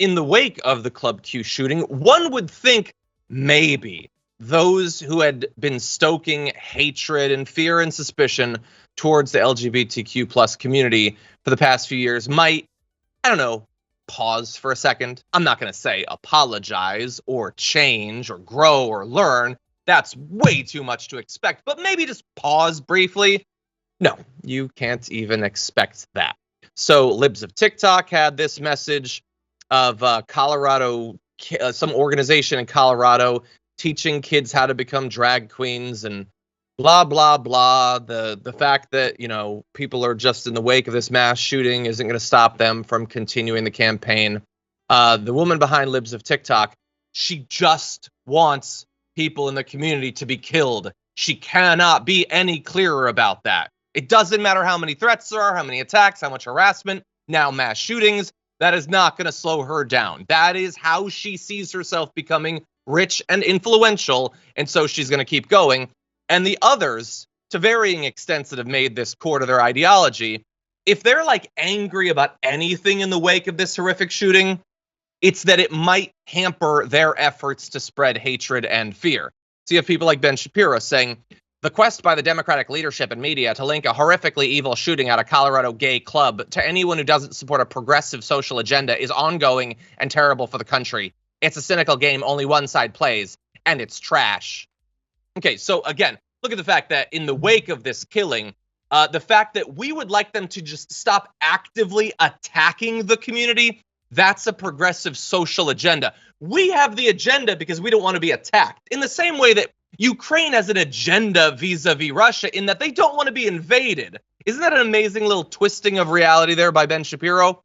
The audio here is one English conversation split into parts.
in the wake of the Club Q shooting, one would think maybe those who had been stoking hatred and fear and suspicion towards the LGBTQ plus community for the past few years might, I don't know, pause for a second. I'm not going to say apologize or change or grow or learn. That's way too much to expect, but maybe just pause briefly. No, you can't even expect that. So Libs of TikTok had this message of Colorado, some organization in Colorado teaching kids how to become drag queens and blah, blah, blah. The fact that, people are just in the wake of this mass shooting isn't going to stop them from continuing the campaign. The woman behind Libs of TikTok, she just wants people in the community to be killed. She cannot be any clearer about that. It doesn't matter how many threats there are, how many attacks, how much harassment, now mass shootings. That is not going to slow her down. That is how she sees herself becoming rich and influential, and so she's going to keep going. And the others, to varying extents that have made this core to their ideology, if they're angry about anything in the wake of this horrific shooting, it's that it might hamper their efforts to spread hatred and fear. So you have people like Ben Shapiro saying, the quest by the Democratic leadership and media to link a horrifically evil shooting at a Colorado gay club to anyone who doesn't support a progressive social agenda is ongoing and terrible for the country. It's a cynical game only one side plays, and it's trash. Okay, so again, look at the fact that in the wake of this killing, the fact that we would like them to just stop actively attacking the community, that's a progressive social agenda. We have the agenda because we don't want to be attacked. In the same way that Ukraine has an agenda vis-a-vis Russia in that they don't want to be invaded. Isn't that an amazing little twisting of reality there by Ben Shapiro?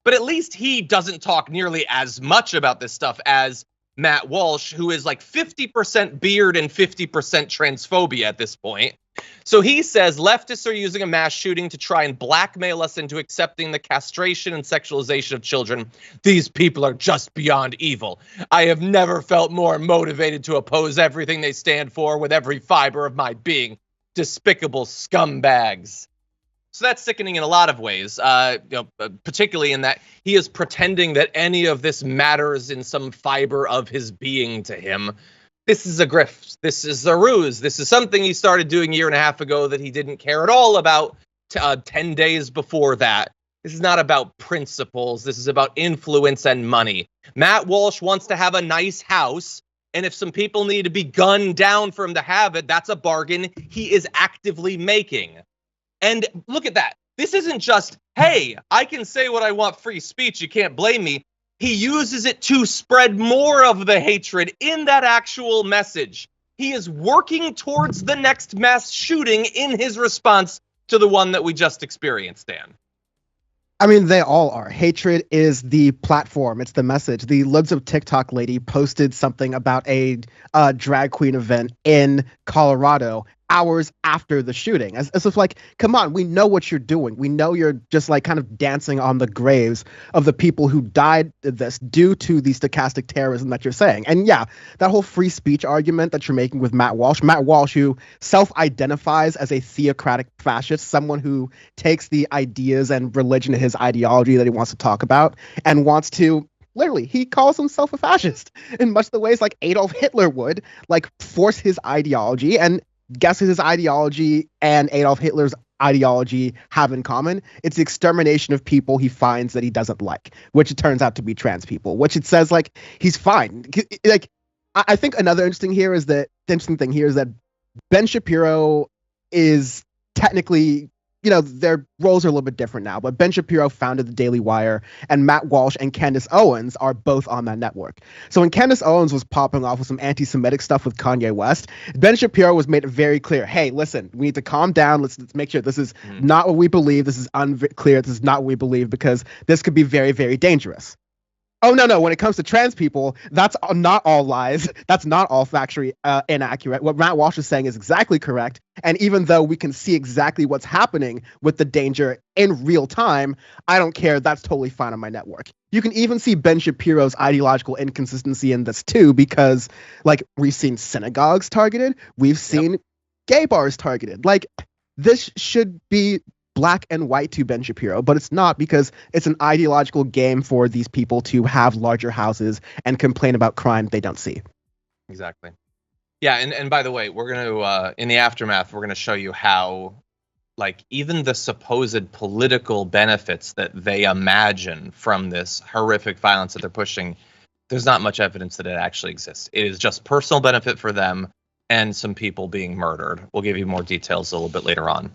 But at least he doesn't talk nearly as much about this stuff as Matt Walsh, who is 50% beard and 50% transphobia at this point. So he says leftists are using a mass shooting to try and blackmail us into accepting the castration and sexualization of children. These people are just beyond evil. I have never felt more motivated to oppose everything they stand for with every fiber of my being. Despicable scumbags. So that's sickening in a lot of ways, particularly in that he is pretending that any of this matters in some fiber of his being to him. This is a grift. This is a ruse. This is something he started doing a year and a half ago that he didn't care at all about 10 days before that. This is not about principles. This is about influence and money. Matt Walsh wants to have a nice house, and if some people need to be gunned down for him to have it, that's a bargain he is actively making. And look at that. This isn't just, hey, I can say what I want, free speech, you can't blame me. He uses it to spread more of the hatred in that actual message. He is working towards the next mass shooting in his response to the one that we just experienced, Dan. I mean, they all are. Hatred is the platform. It's the message. The Libs of TikTok lady posted something about a drag queen event in Colorado hours after the shooting. As if come on, we know what you're doing. We know you're just kind of dancing on the graves of the people who died this due to the stochastic terrorism that you're saying. And yeah, that whole free speech argument that you're making with Matt Walsh, who self-identifies as a theocratic fascist, someone who takes the ideas and religion of his ideology that he wants to talk about and wants to literally, he calls himself a fascist in much the ways Adolf Hitler would, force his ideology. And guess what his ideology and Adolf Hitler's ideology have in common? It's the extermination of people he finds that he doesn't like, which it turns out to be trans people, which it says he's fine. I think another interesting thing here is that Ben Shapiro is technically, their roles are a little bit different now, but Ben Shapiro founded the Daily Wire, and Matt Walsh and Candace Owens are both on that network. So when Candace Owens was popping off with some anti-Semitic stuff with Kanye West, Ben Shapiro was made it very clear, hey, listen, we need to calm down. Let's make sure this is not what we believe. This is unclear. This is not what we believe, because this could be very, very dangerous. Oh, no. When it comes to trans people, that's not all lies. That's not all factually inaccurate. What Matt Walsh is saying is exactly correct. And even though we can see exactly what's happening with the danger in real time, I don't care. That's totally fine on my network. You can even see Ben Shapiro's ideological inconsistency in this, too, because we've seen synagogues targeted. We've seen gay bars targeted. This should be black and white to Ben Shapiro, but it's not, because it's an ideological game for these people to have larger houses and complain about crime they don't see. Exactly. Yeah, and by the way, we're going to, in the aftermath, we're going to show you how, like, even the supposed political benefits that they imagine from this horrific violence that they're pushing, there's not much evidence that it actually exists. It is just personal benefit for them and some people being murdered. We'll give you more details a little bit later on.